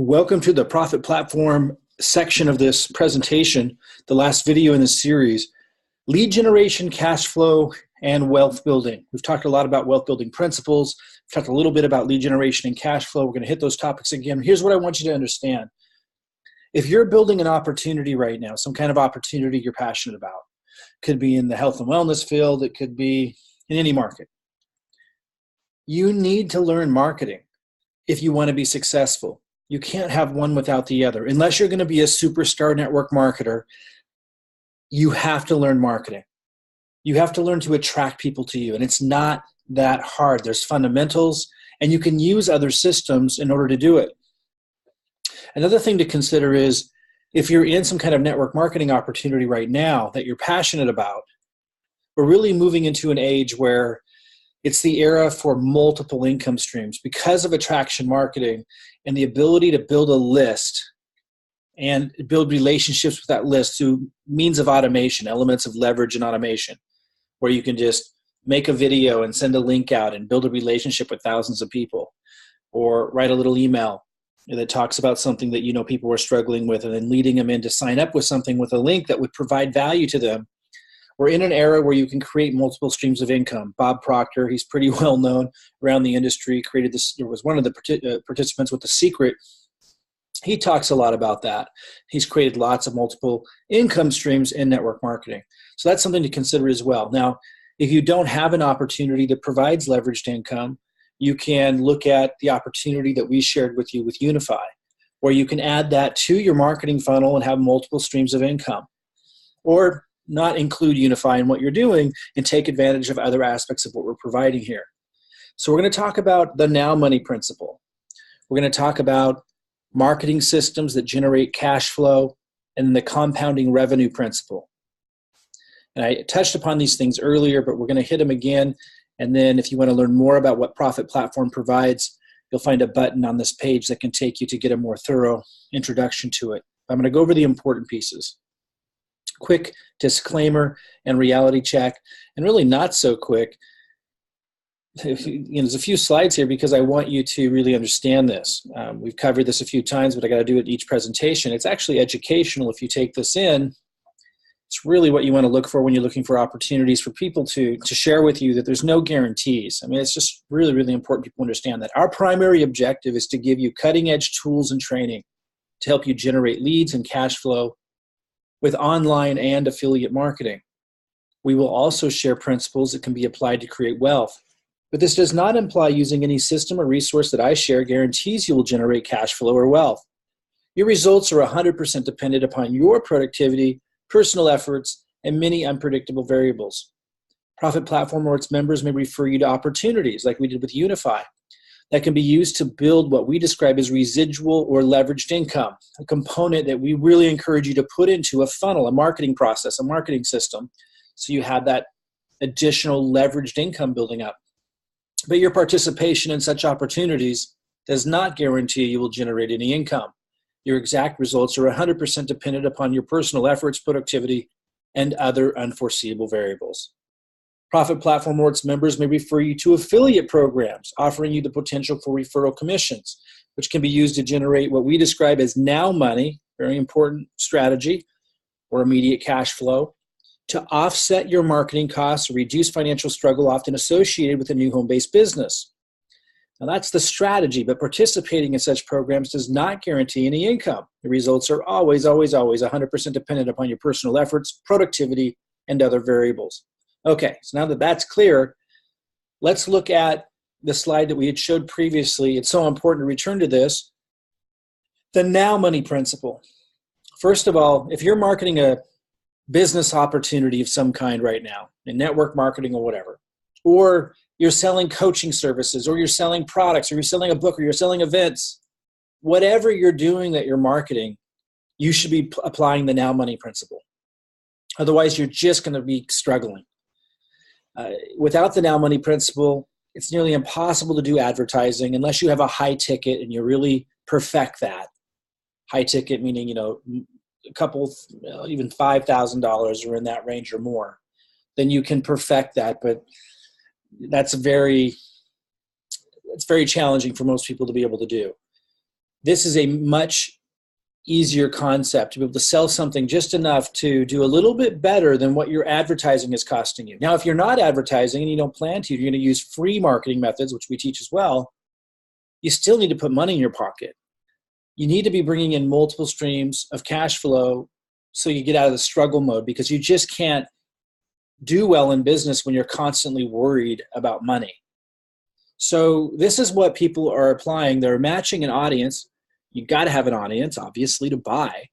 Welcome to the Profit Platform section of this presentation, the last video in this series, lead generation, cash flow, and wealth building. We've talked a lot about wealth building principles. We've talked a little bit about lead generation and cash flow. We're going to hit those topics again. Here's what I want you to understand. If you're building an opportunity right now, some kind of opportunity you're passionate about, could be in the health and wellness field, it could be in any market. You need to learn marketing if you want to be successful. You can't have one without the other. Unless you're going to be a superstar network marketer, you have to learn marketing. You have to learn to attract people to you. And it's not that hard. There's fundamentals, and you can use other systems in order to do it. Another thing to consider is if you're in some kind of network marketing opportunity right now that you're passionate about, we're really moving into an age where it's the era for multiple income streams because of attraction marketing and the ability to build a list and build relationships with that list through means of automation, elements of leverage and automation, where you can just make a video and send a link out and build a relationship with thousands of people, or write a little email that talks about something that you know people are struggling with and then leading them in to sign up with something with a link that would provide value to them. We're in an era where you can create multiple streams of income. Bob Proctor, he's pretty well known around the industry, created this, was one of the participants with The Secret. He talks a lot about that. He's created lots of multiple income streams in network marketing. So that's something to consider as well. Now, if you don't have an opportunity that provides leveraged income, you can look at the opportunity that we shared with you with Unify, where you can add that to your marketing funnel and have multiple streams of income. Or not include Unify in what you're doing and take advantage of other aspects of what we're providing here. So we're going to talk about the now money principle. We're going to talk about marketing systems that generate cash flow and the compounding revenue principle. And I touched upon these things earlier, but we're going to hit them again. And then if you want to learn more about what Profit Platform provides, you'll find a button on this page that can take you to get a more thorough introduction to it. I'm going to go over the important pieces. Quick disclaimer and reality check, and really not so quick. There's a few slides here because I want you to really understand this. We've covered this a few times, but I got to do it each presentation. It's actually educational if you take this in. It's really what you want to look for when you're looking for opportunities for people to share with you that there's no guarantees. I mean, it's just really, really important people understand that. Our primary objective is to give you cutting-edge tools and training to help you generate leads and cash flow with online and affiliate marketing. We will also share principles that can be applied to create wealth. But this does not imply using any system or resource that I share guarantees you will generate cash flow or wealth. Your results are 100% dependent upon your productivity, personal efforts, and many unpredictable variables. Profit Platform or its members may refer you to opportunities like we did with Unify that can be used to build what we describe as residual or leveraged income, a component that we really encourage you to put into a funnel, a marketing process, a marketing system, so you have that additional leveraged income building up. But your participation in such opportunities does not guarantee you will generate any income. Your exact results are 100% dependent upon your personal efforts, productivity, and other unforeseeable variables. Profit Platform or its members may refer you to affiliate programs, offering you the potential for referral commissions, which can be used to generate what we describe as now money, very important strategy, or immediate cash flow, to offset your marketing costs or reduce financial struggle often associated with a new home-based business. Now that's the strategy, but participating in such programs does not guarantee any income. The results are always 100% dependent upon your personal efforts, productivity, and other variables. Okay, so now that that's clear, let's look at the slide that we had showed previously. It's so important to return to this. The now money principle. First of all, if you're marketing a business opportunity of some kind right now, in network marketing or whatever, or you're selling coaching services, or you're selling products, or you're selling a book, or you're selling events, whatever you're doing that you're marketing, you should be applying the now money principle. Otherwise, you're just going to be struggling. Without the now money principle, it's nearly impossible to do advertising unless you have a high ticket and you really perfect that. High ticket meaning, a couple, even $5,000 or in that range or more. Then you can perfect that, but it's very challenging for most people to be able to do. this is a much easier concept to be able to sell something just enough to do a little bit better than what your advertising is costing you. Now, if you're not advertising and you don't plan to, you're going to use free marketing methods, which we teach as well, you still need to put money in your pocket. You need to be bringing in multiple streams of cash flow so you get out of the struggle mode, because you just can't do well in business when you're constantly worried about money. So this is what people are applying. They're matching an audience. You got to have an audience, obviously, to buy.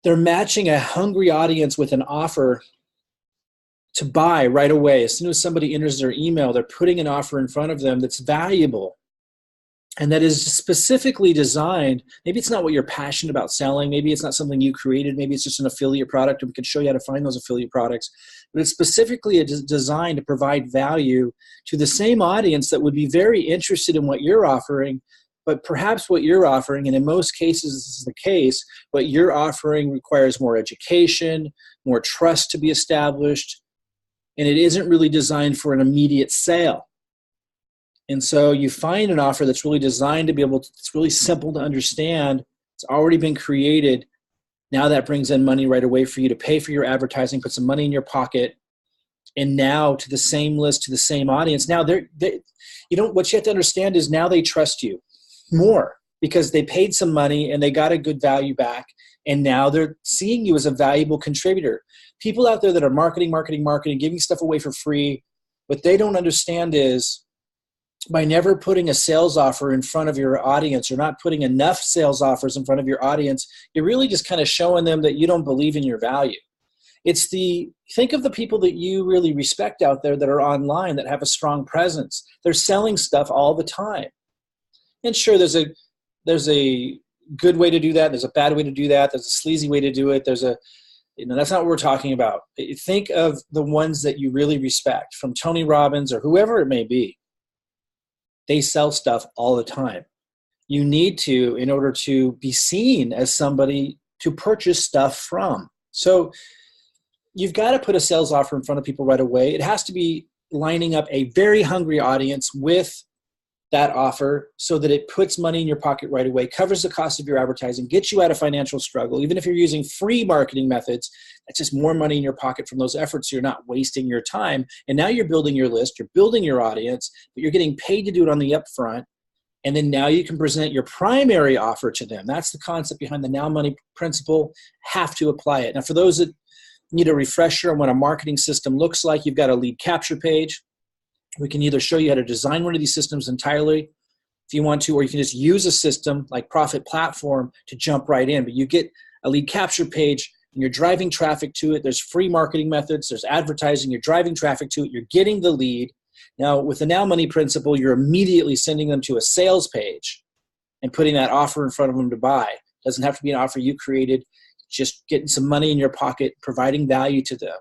They're matching a hungry audience with an offer to buy right away. As soon as somebody enters their email, they're putting an offer in front of them that's valuable and that is specifically designed. Maybe it's not what you're passionate about selling. Maybe it's not something you created. Maybe it's just an affiliate product, and we can show you how to find those affiliate products. But it's specifically designed to provide value to the same audience that would be very interested in what you're offering. But perhaps what you're offering, and in most cases this is the case, what you're offering requires more education, more trust to be established, and it isn't really designed for an immediate sale. And so you find an offer that's really designed to be able to, it's really simple to understand, it's already been created. Now that brings in money right away for you to pay for your advertising, put some money in your pocket, and now to the same list, to the same audience. Now what you have to understand is now they trust you more because they paid some money and they got a good value back, and now they're seeing you as a valuable contributor. People out there that are marketing, giving stuff away for free, what they don't understand is by never putting a sales offer in front of your audience, or not putting enough sales offers in front of your audience, you're really just kind of showing them that you don't believe in your value. Think of the people that you really respect out there that are online, that have a strong presence. They're selling stuff all the time. And sure, there's a good way to do that. There's a bad way to do that. There's a sleazy way to do it. That's not what we're talking about. Think of the ones that you really respect, from Tony Robbins or whoever it may be. They sell stuff all the time. You need to, in order to be seen as somebody to purchase stuff from. So you've got to put a sales offer in front of people right away. It has to be lining up a very hungry audience with that offer so that it puts money in your pocket right away, covers the cost of your advertising, gets you out of financial struggle. Even if you're using free marketing methods, that's just more money in your pocket from those efforts. So you're not wasting your time. And now you're building your list, you're building your audience, but you're getting paid to do it on the upfront. And then now you can present your primary offer to them. That's the concept behind the now money principle. Have to apply it. Now, for those that need a refresher on what a marketing system looks like, you've got a lead capture page. We can either show you how to design one of these systems entirely if you want to, or you can just use a system like Profit Platform to jump right in. But you get a lead capture page and you're driving traffic to it. There's free marketing methods. There's advertising. You're driving traffic to it. You're getting the lead. Now, with the now money principle, you're immediately sending them to a sales page and putting that offer in front of them to buy. It doesn't have to be an offer you created. Just getting some money in your pocket, providing value to them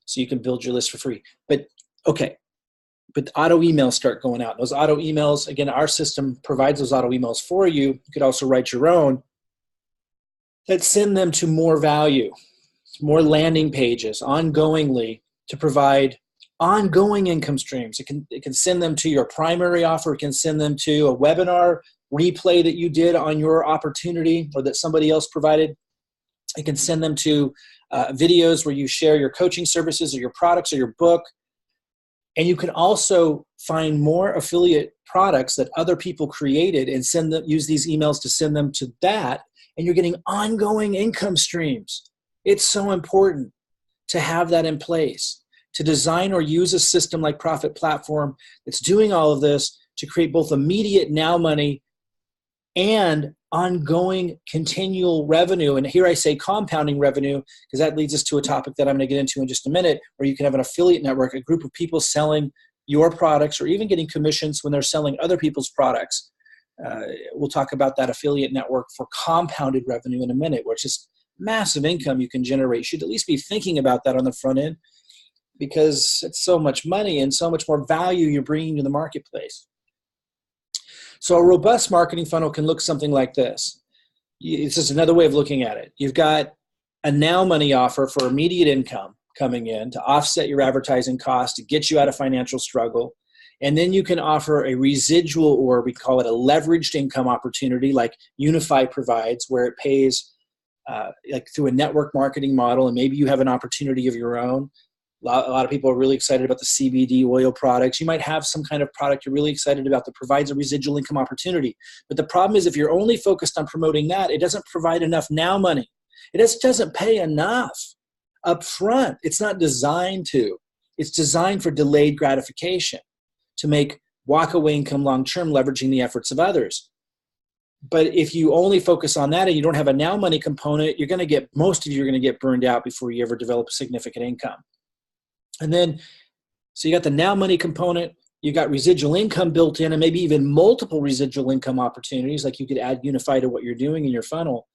so you can build your list for free. But auto emails start going out. Those auto emails, again, our system provides those auto emails for you. You could also write your own that send them to more value, more landing pages, ongoingly, to provide ongoing income streams. It can send them to your primary offer. It can send them to a webinar replay that you did on your opportunity or that somebody else provided. It can send them to videos where you share your coaching services or your products or your book. And you can also find more affiliate products that other people created and use these emails to send them to that. And you're getting ongoing income streams. It's so important to have that in place, to design or use a system like Profit Platform that's doing all of this to create both immediate now money and ongoing continual revenue. And here I say compounding revenue because that leads us to a topic that I'm going to get into in just a minute, where you can have an affiliate network, a group of people selling your products or even getting commissions when they're selling other people's products. We'll talk about that affiliate network for compounded revenue in a minute, where it's just massive income you can generate. You should at least be thinking about that on the front end because it's so much money and so much more value you're bringing to the marketplace. So a robust marketing funnel can look something like this. It's just another way of looking at it. You've got a now money offer for immediate income coming in to offset your advertising costs, to get you out of financial struggle. And then you can offer a residual, or we call it a leveraged income opportunity, like Unify provides, where it pays like through a network marketing model, and maybe you have an opportunity of your own. A lot of people are really excited about the CBD oil products. You might have some kind of product you're really excited about that provides a residual income opportunity. But the problem is, if you're only focused on promoting that, it doesn't provide enough now money. It just doesn't pay enough up front. It's not designed to. It's designed for delayed gratification, to make walk-away income long-term, leveraging the efforts of others. But if you only focus on that and you don't have a now money component, most of you are going to get burned out before you ever develop a significant income. And then, so you got the now money component, you got residual income built in, and maybe even multiple residual income opportunities, like you could add Unify to what you're doing in your funnel,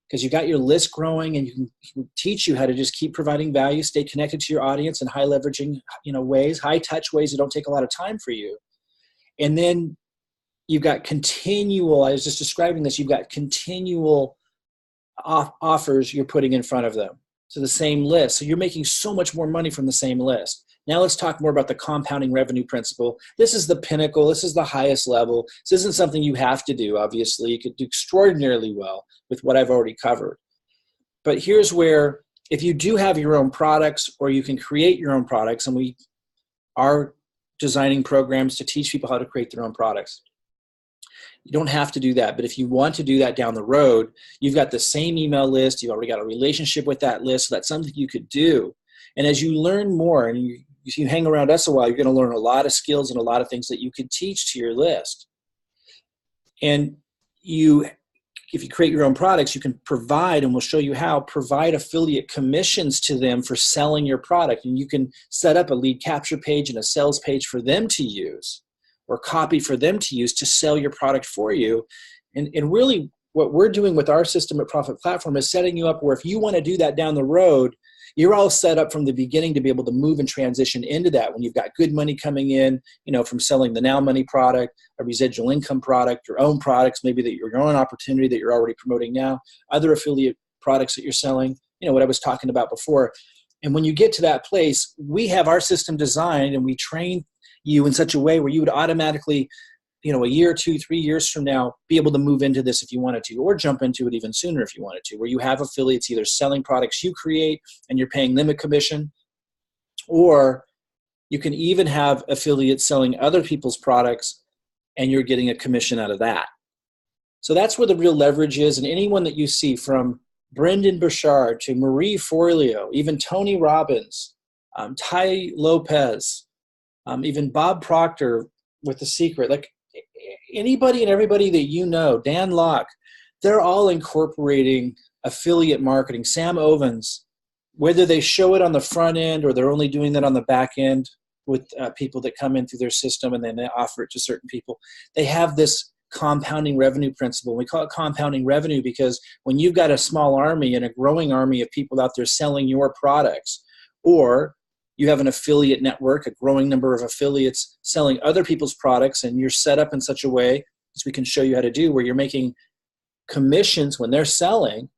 because you got your list growing, and you can teach you how to just keep providing value, stay connected to your audience in high leveraging, ways, high touch ways that don't take a lot of time for you. And then you've got continual, I was just describing this, you've got continual offers you're putting in front of them to the same list. So you're making so much more money from the same list. Now let's talk more about the compounding revenue principle. This is the pinnacle. This is the highest level. This isn't something you have to do, obviously. You could do extraordinarily well with what I've already covered. But here's where, if you do have your own products, or you can create your own products, and we are designing programs to teach people how to create their own products. You don't have to do that, but if you want to do that down the road, you've got the same email list, you've already got a relationship with that list, so that's something you could do. And as you learn more, and you hang around us a while, you're going to learn a lot of skills and a lot of things that you could teach to your list. And if you create your own products, you can provide, and we'll show you how, provide affiliate commissions to them for selling your product. And you can set up a lead capture page and a sales page for them to use, or copy for them to use to sell your product for you. And really what we're doing with our system at Profit Platform is setting you up where if you want to do that down the road, you're all set up from the beginning to be able to move and transition into that when you've got good money coming in, from selling the now money product, a residual income product, your own products, maybe that your own opportunity that you're already promoting now, other affiliate products that you're selling, what I was talking about before. And when you get to that place, we have our system designed, and we train you in such a way where you would automatically, a year, 2, 3 years from now, be able to move into this if you wanted to, or jump into it even sooner if you wanted to, where you have affiliates either selling products you create and you're paying them a commission, or you can even have affiliates selling other people's products and you're getting a commission out of that. So that's where the real leverage is. And anyone that you see, from Brendan Burchard to Marie Forleo, even Tony Robbins, Ty Lopez, even Bob Proctor with The Secret, like anybody and everybody that Dan Locke, they're all incorporating affiliate marketing. Sam Ovens, whether they show it on the front end or they're only doing that on the back end with people that come in through their system and then they offer it to certain people, they have this compounding revenue principle. We call it compounding revenue because when you've got a small army and a growing army of people out there selling your products, or you have an affiliate network, a growing number of affiliates selling other people's products, and you're set up in such a way, as we can show you how to do, where you're making commissions when they're selling,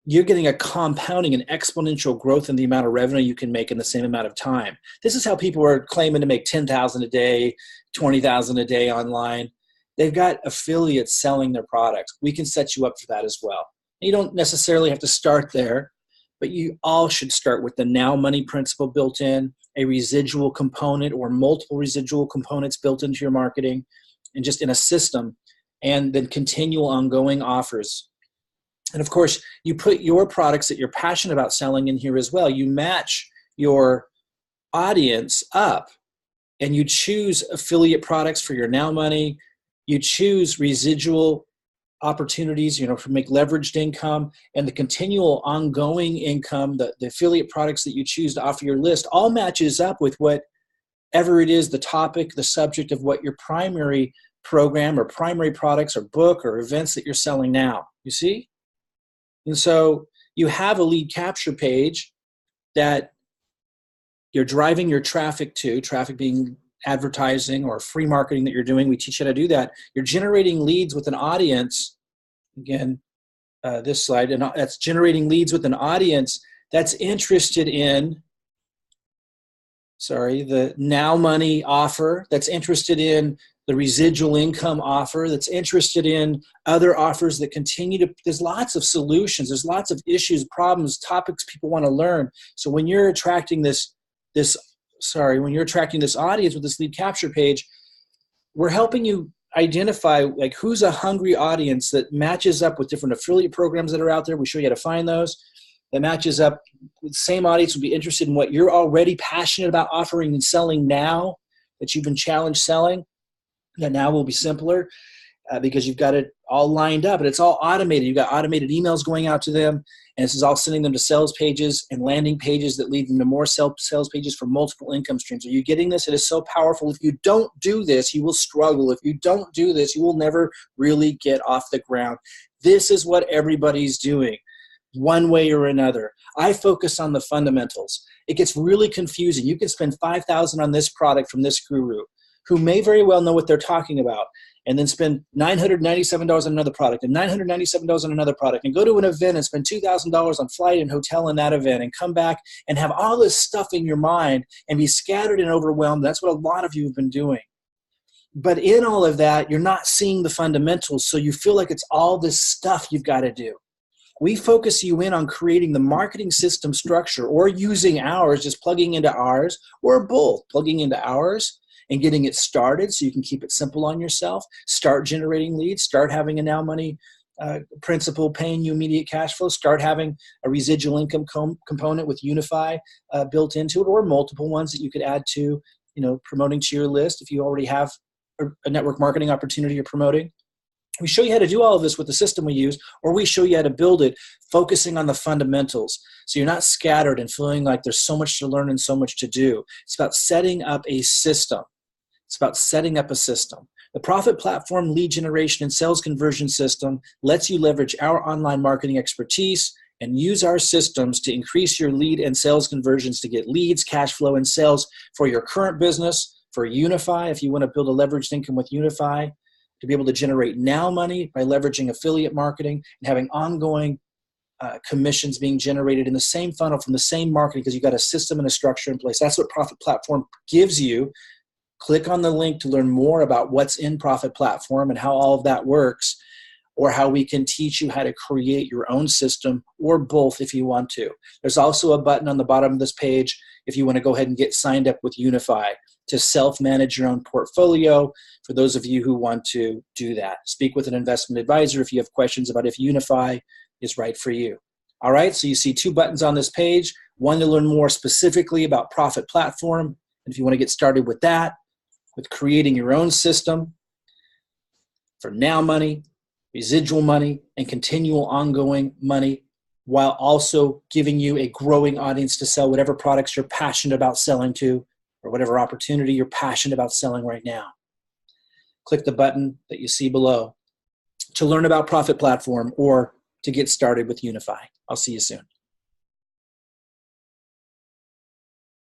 you're getting a compounding and exponential growth in the amount of revenue you can make in the same amount of time. This is how people are claiming to make $10,000 a day, $20,000 a day online. They've got affiliates selling their products. We can set you up for that as well. You don't necessarily have to start there, but you all should start with the now money principle built in, a residual component or multiple residual components built into your marketing, and just in a system, and then continual ongoing offers. And of course, you put your products that you're passionate about selling in here as well. You match your audience up, and you choose affiliate products for your now money. You choose residual opportunities, to make leveraged income, and the continual ongoing income, the affiliate products that you choose to offer your list, all matches up with whatever it is, the topic, the subject of what your primary program or primary products or book or events that you're selling now. You see? And so you have a lead capture page that you're driving your traffic to, traffic being advertising or free marketing that you're doing. We teach you how to do that. You're generating leads with an audience. Again, this slide, and that's generating leads with an audience that's interested in the now money offer, that's interested in the residual income offer, that's interested in other offers that continue to, there's lots of solutions, there's lots of issues, problems, topics people want to learn. So when you're attracting when you're attracting this audience with this lead capture page, we're helping you identify like who's a hungry audience that matches up with different affiliate programs that are out there. We show you how to find those. That matches up with the same audience will be interested in what you're already passionate about offering and selling now that you've been challenged selling. That now will be simpler because you've got it all lined up and it's all automated. You've got automated emails going out to them, and this is all sending them to sales pages and landing pages that lead them to more sales pages for multiple income streams. Are you getting this? It is so powerful. If you don't do this, you will struggle. If you don't do this, you will never really get off the ground. This is what everybody's doing, one way or another. I focus on the fundamentals. It gets really confusing. You can spend $5,000 on this product from this guru who may very well know what they're talking about, and then spend $997 on another product and $997 on another product, and go to an event and spend $2,000 on flight and hotel in that event, and come back and have all this stuff in your mind and be scattered and overwhelmed. That's what a lot of you have been doing. But in all of that, you're not seeing the fundamentals, so you feel like it's all this stuff you've got to do. We focus you in on creating the marketing system structure, or using ours, just plugging into ours, or both, plugging into ours and getting it started so you can keep it simple on yourself, start generating leads, start having a now money principal paying you immediate cash flow, start having a residual income component with Unify built into it, or multiple ones that you could add to, promoting to your list if you already have a network marketing opportunity you're promoting. We show you how to do all of this with the system we use, or we show you how to build it focusing on the fundamentals. So you're not scattered and feeling like there's so much to learn and so much to do. It's about setting up a system. It's about setting up a system. The Profit Platform lead generation and sales conversion system lets you leverage our online marketing expertise and use our systems to increase your lead and sales conversions to get leads, cash flow, and sales for your current business, for Unify, if you want to build a leveraged income with Unify, to be able to generate now money by leveraging affiliate marketing and having ongoing commissions being generated in the same funnel from the same marketing, because you've got a system and a structure in place. That's what Profit Platform gives you. Click on the link to learn more about what's in Profit Platform and how all of that works, or how we can teach you how to create your own system, or both if you want to. There's also a button on the bottom of this page if you want to go ahead and get signed up with Unify to self-manage your own portfolio, for those of you who want to do that. Speak with an investment advisor if you have questions about if Unify is right for you. All right, so you see two buttons on this page, one to learn more specifically about Profit Platform, and if you want to get started with that, with creating your own system for now money, residual money, and continual ongoing money, while also giving you a growing audience to sell whatever products you're passionate about selling to, or whatever opportunity you're passionate about selling right now. Click the button that you see below to learn about Profit Platform or to get started with Unify. I'll see you soon.